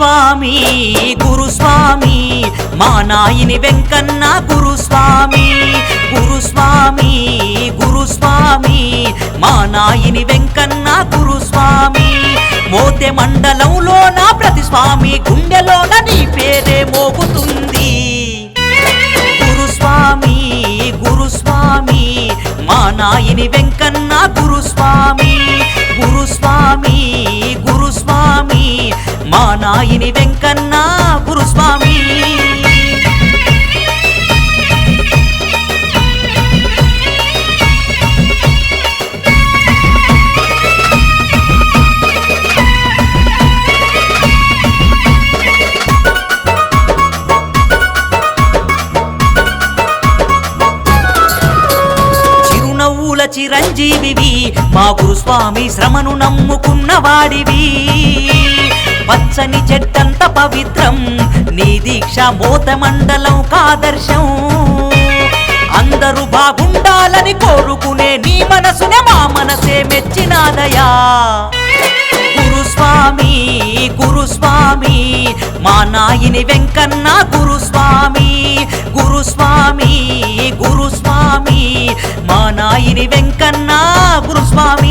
గురుస్వామి గురుస్వామి మా నాయని వెంకన్న గురుస్వామి గురుస్వామి గురుస్వామి మా నాయని వెంకన్న గురుస్వామి మోతె మండలంలోన ప్రతి స్వామి గుండెలోన నీ పేరే మోగుతుంది గురుస్వామి గురుస్వామి మా నాయని వెంకన్న గురుస్వామి గురుస్వామి గురుస్వామి మా నాయని వెంకన్న గురుస్వామి చిరంజీవివి మా గురుస్వామి శ్రమను నమ్ముకున్న వాడివి పచ్చని చెట్టంత పవిత్రం నీ దీక్ష మోత మండలం కాదర్శం అందరూ బాగుండాలని కోరుకునే నీ మనసునే మా మనసే మెచ్చినాదయా గురుస్వామి గురుస్వామి మా నాయని వెంకన్న గురుస్వామి గురుస్వామి గురుస్వామి మా నాయని వెంకన్న గురుస్వామి